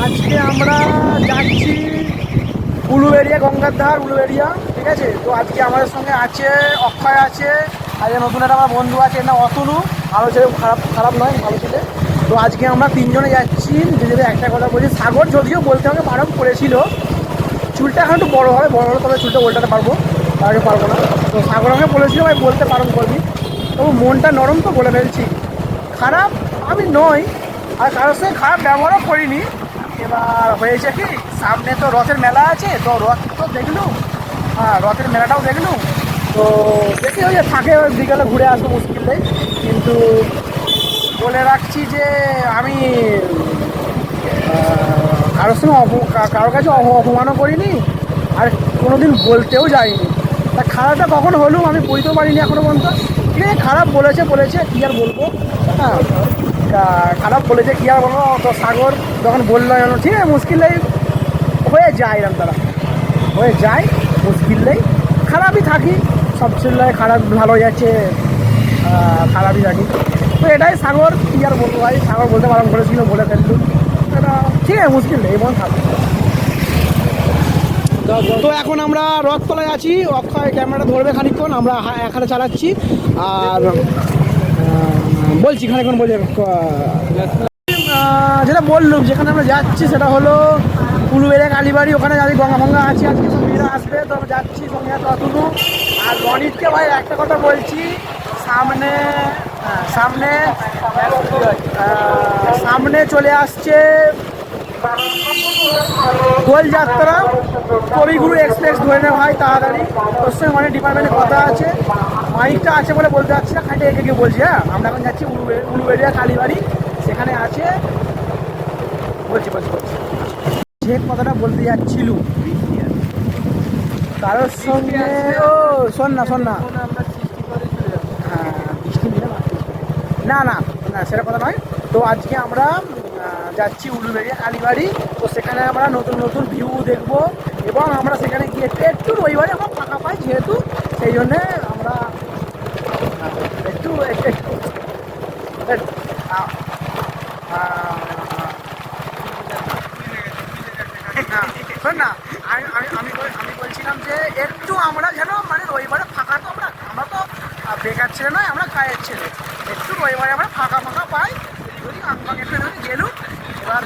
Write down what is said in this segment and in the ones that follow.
আজকে আমরা যাচ্ছি উলুবেড়িয়া, গঙ্গার ধার উলুবেড়িয়া, ঠিক আছে। তো আজকে আমাদের সঙ্গে আছে অক্ষয় আছে, আর নতুন একটা আমার বন্ধু আছে, না অতনু, ভালো ছেলে, খারাপ নয়, ভালো ছেলে। তো আজকে আমরা তিনজনে যাচ্ছি। যদি একটা কথা বলছি, সাগর যদিও বলতে আমাকে বারণ করেছিল চুলটা এখন একটু বড়ো হবে, বড় হলে তবে চুলটা উল্টাতে পারবো, তার আগে পারবো না। তো সাগর আমাকে বলেছিল ভাই বলতে বারণ করবি, তবু মনটা নরম তো বলে ফেলছি। খারাপ আমি নই, আর কারোর সঙ্গে খারাপ ব্যবহারও করিনি। এবার হয়েছে কি, সামনে তো রথের মেলা আছে, তো রথ তো দেখলুম, হ্যাঁ রথের মেলাটাও দেখলুম। তো দেখি ওই যে থাকে বিকালে ঘুরে আসবো মুশকিল নেই, কিন্তু বলে রাখছি যে আমি কারোর সঙ্গে কারোর কাছে অপমানও করিনি, আর কোনোদিন বলতেও যাইনি। তা খারাপটা কখন হলুম আমি বুঝতেও পারিনি এখনো পর্যন্ত। ঠিক আছে, খারাপ বলেছে কী আর বলবো, হ্যাঁ খারাপ বলেছে কী আর বলবো। তো সাগর যখন বললো ঠিক আছে মুশকিল নেই, হয়ে যায় এরকম, তারা হয়ে যায় মুশকিল নেই। খারাপই থাকি, সব চিল্লায় খারাপ ভালো যাচ্ছে, খারাপই থাকি। তো এটাই সাগর, কী আর বলবো ভাই, সাগর বলতে বারণ করেছিল, বলে ফেললুম, এটা ঠিক আছে মুশকিল নেই, এমন থাকবে। তো এখন আমরা রথতলায় আছি, অক্ষয় ক্যামেরাটা ধরবে খানিকক্ষণ, আমরা এখানে চালাচ্ছি। আর বলছি খানিকক্ষণ বলছি, যেটা বললুম যেখানে আমরা যাচ্ছি সেটা হলো উলুবেড়িয়া কালীবাড়ি। ওখানে যাচ্ছি, গঙ্গা ফঙ্গা আছে, আজকে সব মেয়েরা আসবে, তো আমরা যাচ্ছি সঙ্গে আছে অতনু আর রনিতকে। ভাই একটা কথা বলছি, সামনে সামনে সামনে চলে আসছে দোলযাত্রা, কবিগুরু এক্সপ্রেস ধরে নেওয়া হয় তাড়াতাড়ি। তোর সঙ্গে অনেক ডিপার্টমেন্টের কথা আছে, মাইকটা আছে বলে বলতে পারছি না, খাইটে একে বলছি। হ্যাঁ আমরা এখন যাচ্ছি উলুবেড়িয়া কালীবাড়ি, সেখানে আছে বলছি যে কথাটা বলতে যাচ্ছিল কারোর সঙ্গে। ও শোন না হ্যাঁ বৃষ্টি না না না সেটা কথা নয়। তো আজকে আমরা যাচ্ছি উলুবেড়িয়া কালীবাড়ি, তো সেখানে আমরা নতুন নতুন ভিউ দেখবো, এবং আমরা সেখানে গিয়ে একটু রবিবারে আমরা ফাঁকা পাই যেহেতু, সেই জন্যে আমরা একটু শোন না, আমি বলছিলাম যে একটু আমরা যেন মানে রবিবারে ফাঁকা, তো আমরা তো বেকার ছেলে নয়, আমরা কায়ের ছেলে, একটু রবিবারে আমরা ফাঁকা পাই, একটু গেলুম। এবার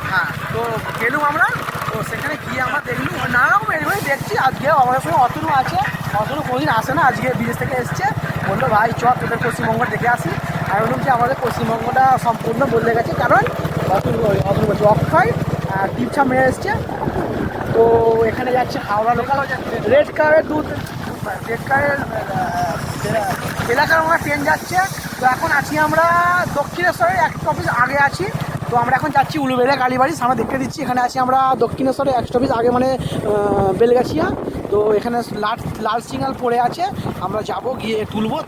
হ্যাঁ তো গেলুম আমরা, তো সেখানে গিয়ে আমরা দেখলুম নানা রকম এগুলোই দেখছি। আজকে আমাদের সঙ্গে অতনু আছে, অতনু কোনোদিন আসে না, আজকে বিদেশ থেকে এসছে, বললো ভাই চ তোদের পশ্চিমবঙ্গ দেখে আসি। আমি বললাম যে আমাদের পশ্চিমবঙ্গটা সম্পূর্ণ বদলে গেছে, কারণ অতনু বলছে অক্ষয় টিপছা মেরে এসছে। তো এখানে যাচ্ছে হাওড়া লোকাল রেড কারের এলাকার আমরা ট্রেন যাচ্ছে। তো এখন আছি আমরা দক্ষিণেশ্বরের এক অফিস আগে আছি। তো আমরা এখন যাচ্ছি উলুবেড়িয়া কালীবাড়ি, সামনে দেখতে দিচ্ছি, এখানে আছি আমরা দক্ষিণেশ্বরের এক অফিস আগে, মানে বেলগাছিয়া। তো এখানে লাল সিগন্যাল পড়ে আছে, আমরা যাব, গিয়ে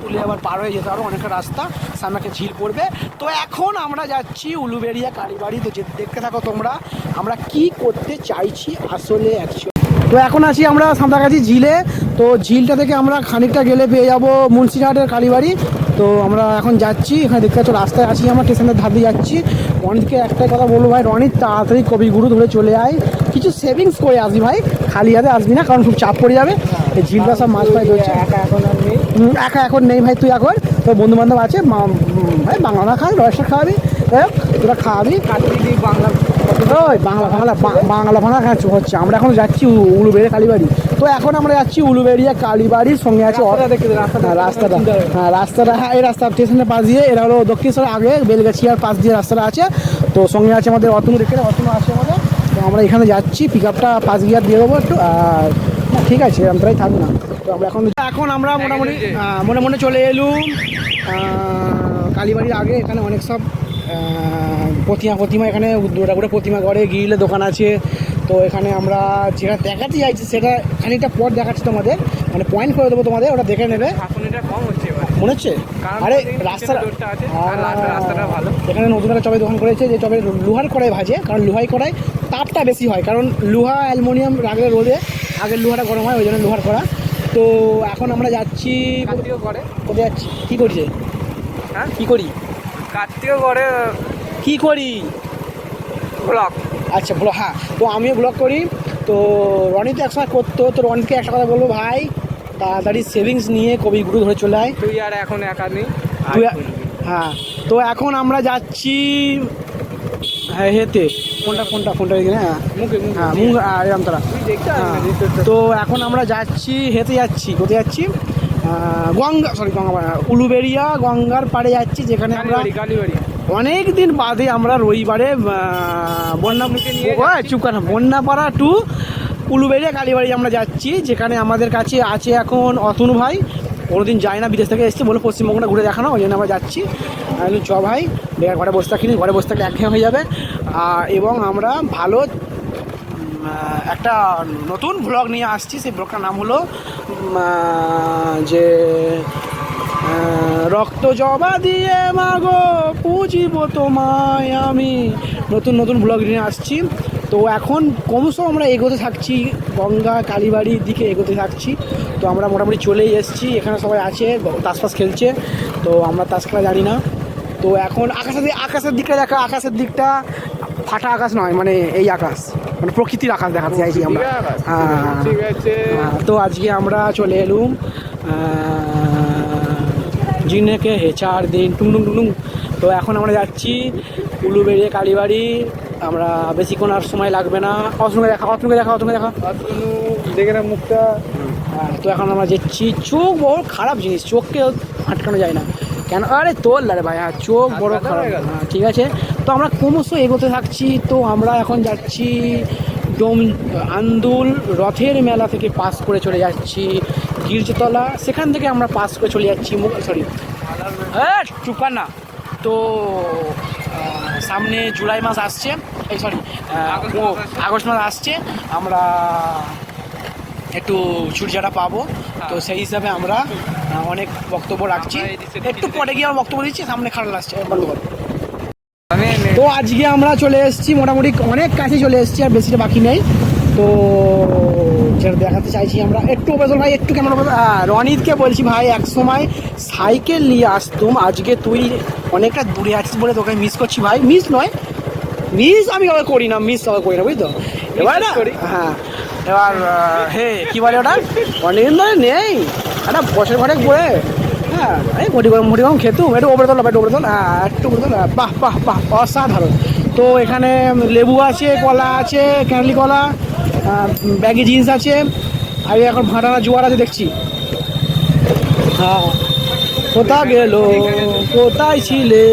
তুলে আবার পার হয়ে যেতে পারবো, অনেকটা রাস্তা, সামনে একটা ঝিল পড়বে। তো এখন আমরা যাচ্ছি উলুবেড়িয়া কালীবাড়ি, তো দেখতে থাকো তোমরা আমরা কি করতে চাইছি আসলে অ্যাকচুয়ালি। তো এখন আছি আমরা সাঁতরাগাছি ঝিলে, তো ঝিলটা থেকে আমরা খানিকটা গেলে পেয়ে যাবো মুন্সিরহাটের কালীবাড়ি। তো আমরা এখন যাচ্ছি, এখানে দেখতে পাচ্ছ রাস্তায় আছি, আমরা স্টেশনের ধার দিয়ে যাচ্ছি। রনিতকে একটাই কথা বলবো ভাই, রনিত তাড়াতাড়ি কবিগুরু ধরে চলে আয়, কিছু সেভিংস করে আসবি ভাই, খালি হাতে আসবি না, কারণ খুব চাপ পড়ে যাবে। এই ঝিলটা সব মাছ পাই ধরছে, একা এখন নেই ভাই, তুই এখন তোর বন্ধু বান্ধব আছে, ভাই বাংলা খাবি, রয়েসটা খাওয়াবি, তোরা খাওয়াবি বাংলা ভাঙা হচ্ছে। আমরা এখন যাচ্ছি উলুবেড়িয়া কালীবাড়ি, তো এখন আমরা যাচ্ছি উলুবেড়িয়া কালীবাড়ির সঙ্গে আছে রাস্তাটা, হ্যাঁ এই রাস্তা স্টেশনের পাশ দিয়ে, এরা হলো দক্ষিণেশ্বরের আগে বেলগাছিয়ার পাশ দিয়ে রাস্তাটা আছে। তো সঙ্গে আছে আমাদের অতনু, দেখে অতনু আছে আমাদের। তো আমরা এখানে যাচ্ছি, পিক আপটা 5 গিয়ার দিয়ে দেবো একটু, আর ঠিক আছে এরকম প্রায় থাকবে না। তো আমরা এখন আমরা মোটামুটি মনে চলে এলুম কালীবাড়ির আগে। এখানে অনেক সব প্রতিমা, এখানে দুটা করে প্রতিমা গড়ে, গ্রিলের দোকান আছে। তো এখানে আমরা যেটা দেখাতে চাইছি সেটা খানিকটা পর দেখাচ্ছি তোমাদের, মানে পয়েন্ট করে দেবো তোমাদের, ওটা দেখে নেবে। মনে হচ্ছে আরে রাস্তাটা ভালো, এখানে নতুন একটা চপের দোকান করেছে, যে চপের লোহার কড়াই ভাজে, কারণ লোহাই কড়াই তাপটা বেশি হয়, কারণ লোহা অ্যালুমিনিয়াম রাখলে রোদে আগের লোহাটা গরম হয়, ওই জন্য লোহার কড়া। তো এখন আমরা যাচ্ছি, কোথায় যাচ্ছি, কী করছে, হ্যাঁ কী করি, কার্তিকও করে কি করি? ব্লগ। আচ্ছা ব্লগ, হ্যাঁ। তো আমিও ব্লগ করি। তো রনি তো একসময় করতো, তো রনিকে একটা কথা বলবো, ভাই তাড়াতাড়ি সেভিংস নিয়ে কবিগুরু ধরে চলে আয়। তুই আর এখন একা নেই। হ্যাঁ, তো এখন আমরা যাচ্ছি হেতে কোনটা এখানে, হ্যাঁ রামতলা। তো এখন আমরা যাচ্ছি হেতে যাচ্ছি, কোথায় যাচ্ছি? গঙ্গা উলুবেড়িয়া গঙ্গার পাড়ে যাচ্ছি, যেখানে আমরা অনেক দিন বাদে আমরা রবিবারে বন্যাপাড়া টু উলুবেড়িয়া কালীবাড়ি আমরা যাচ্ছি, যেখানে আমাদের কাছে আছে এখন অতনু ভাই। কোনোদিন যায় না, বিদেশ থেকে এসেছে, বলে পশ্চিমবঙ্গটা ঘুরে দেখানো, ওই জন্য আমরা যাচ্ছি। চ ভাই, বেকার ঘরে বসে থাকিনি, ঘরে বসে থাকলে একঘেয়ে হয়ে যাবে। এবং আমরা ভালো একটা নতুন ব্লগ নিয়ে আসছি। সেই ব্লগটার নাম হলো যে রক্ত জবা দিয়ে মাগো পুজিব তোমায় আমি, নতুন ব্লগ নিয়ে আসছি। তো এখন ক্রমশ আমরা এগোতে থাকছি, গঙ্গা কালীবাড়ির দিকে এগোতে থাকছি। তো আমরা মোটামুটি চলেই এসেছি, এখানে সবাই আছে, তাস খেলছে। তো আমরা তাস খেলা জানি না। তো এখন আকাশের দিকটা দেখা, আকাশের দিকটা ফাটা আকাশ নয়, মানে এই আকাশ, মানে প্রকৃতির আকাশ দেখাতে চাইছি আমরা। হ্যাঁ, তো আজকে আমরা চলে এলুম জিনেকে হে 4 দিন টুং। তো এখন আমরা যাচ্ছি উলুবেড়িয়া কালীবাড়ি। আমরা বেশিক্ষণ আর সময় লাগবে না। অতনুকে দেখা দেখে না মুখটা। হ্যাঁ, তো এখন আমরা যাচ্ছি। চোখ বড় খারাপ জিনিস, চোখকে আটকানো যায় না কেন? আরে তোল আরে ভাই, হ্যাঁ চোখ বড় খারাপ। হ্যাঁ ঠিক আছে, তো আমরা ক্রমশ এগোতে থাকছি। তো আমরা এখন যাচ্ছি আন্দুল রথের মেলা থেকে পাস করে চলে যাচ্ছি গির্জতলা, সেখান থেকে আমরা পাস করে চলে যাচ্ছি চুপানা। তো সামনে জুলাই মাস আসছে, আগস্ট মাস আসছে, আমরা একটু ছুটিছাটা পাবো। তো সেই হিসাবে আমরা অনেক বক্তব্য রাখছি, একটু পরে গিয়ে আমার বক্তব্য দিচ্ছি, সামনে খারাপ লাগছে বন্ধ করো। তো আজকে আমরা চলে এসেছি, মোটামুটি অনেক কাছে চলে এসেছি, আর বেশিটা বাকি নেই। তো যেটা দেখাতে চাইছি আমরা, একটু বেতন ভাই, একটু কেমন রনিতকে বলছি ভাই, এক সময় সাইকেল নিয়ে আসতুম, আজকে তুই অনেকটা দূরে আছিস বলে তোকে মিস করছি ভাই। মিস আমি কাউকে করি না, বুঝতো? এবার না, হ্যাঁ এবার কি বলে ওটা, অনেকদিন ধরে নেই, একটা বছর ঘরে পড়ে। হ্যাঁ, এই মুড়ি গরম খেতুম, একটু ওপরে তোল, হ্যাঁ একটু ওপরে তোল, বাহ অসাধারণ। তো এখানে লেবু আছে, কলা আছে, ক্যান্ডলি কলা, ব্যাগি জিন্স আছে, আর এখন ভাটানা জোয়ার আছে দেখছি। হ্যাঁ, কোথায় ছিলে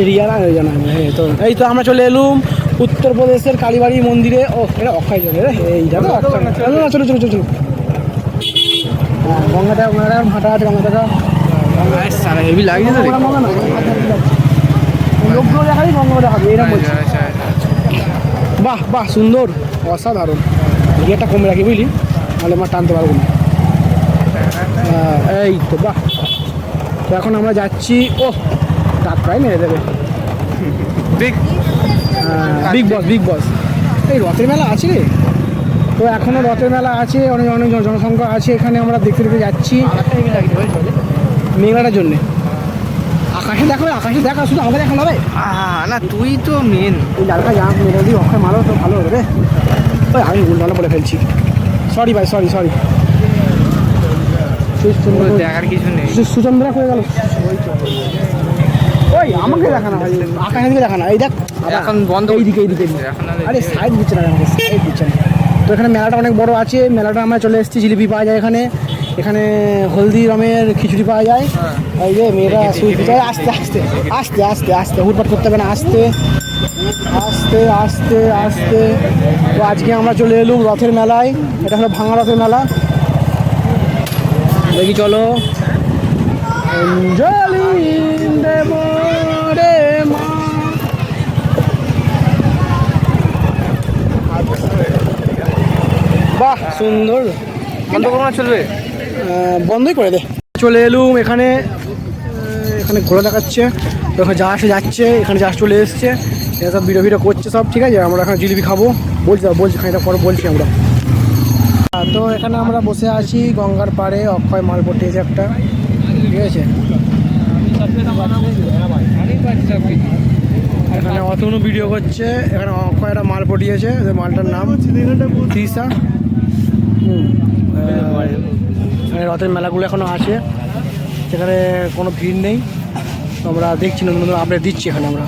রিয়ানা জানা। তো এই তো আমরা চলে এলুম উত্তরপ্রদেশের কালীবাড়ি মন্দিরে। ও এটা অক্ষয় জল রে, এইটা তো চলো। হ্যাঁ, গঙ্গাটা ভাটা আছে, গঙ্গাটা হেভি লাগছে তো, লোকগুলো দেখাবি, গঙ্গা দেখাবি, এরকম বলছি। বাহ সুন্দর, অসাধারণ। গিয়ারটা কমে রাখি বুঝলি, নাহলে আমার টানতে পারবো না। এই তো বাহ। তো এখন আমরা যাচ্ছি, ও ডাক প্রায় মেরে দেবে। বিগ বস এই রথের মেলা আছে রে। তো এখনও রথের মেলা আছে, অনেক জনসংখ্যা আছে এখানে, আমরা দেখতে যাচ্ছি মেঘলাটার জন্যে। আকাশে দেখা শুধু আমাদের এখন হবে না, তুই তো মেন। ওই লালকা জাম মেরে দিই, অক্ষয় মারো তো ভালো হবে রে। ওই আমি উল্টানো বলে ফেলছি, সরি ভাই, সরি। দেখার কিছু নেই, সুচন্দ্রা হয়ে গেল। ওই আমাকে দেখা না ভাই, আকাশের দিকে দেখা না। এই দেখ এখন বন্ধ, এইদিকে আরে সাইড দিচ্ছে না, আমাকে সাইড দিচ্ছে না। তো এখানে মেলাটা অনেক বড় আছে, মেলাটা আমরা চলে এসেছি। জিলিপি পাওয়া যায় এখানে হলদিরামের খিচুড়ি পাওয়া যায়। এই যে মেয়েরা সুইট চায়, আস্তে হুটপাট করতে হবে না, আস্তে। তো আজকে আমরা চলে এলুম রথের মেলায়, এটা হলো ভাঙা রথের মেলা। দেখি চলো, অঞ্জলি দেব রে মা। বাহ সুন্দর, বন্ধ করবো না, চলবে? বন্ধই করে দে। চলে এলুম এখানে ঘোরা দেখাচ্ছে, ওখানে জাহাজে যাচ্ছে, এখানে জাহাজ চলে এসছে, এরা সব ভিডিও করছে সব। ঠিক আছে, আমরা এখানে জিলিপি খাবো, বলছি খানিকটা পরে বলছি আমরা। তো এখানে আমরা বসে আছি গঙ্গার পাড়ে, অক্ষয় মাল পটিয়েছে একটা, ঠিক আছে। এখানে অতনু ভিডিও করছে, এখানে কয়েকটা মাল পটিয়েছে, ওদের মালটার নাম তৃষা। এখানে রথের মেলাগুলো এখনও আছে, সেখানে কোনো ভিড় নেই। তো আমরা দেখছি নতুন নতুন আপডেট দিচ্ছি এখানে আমরা।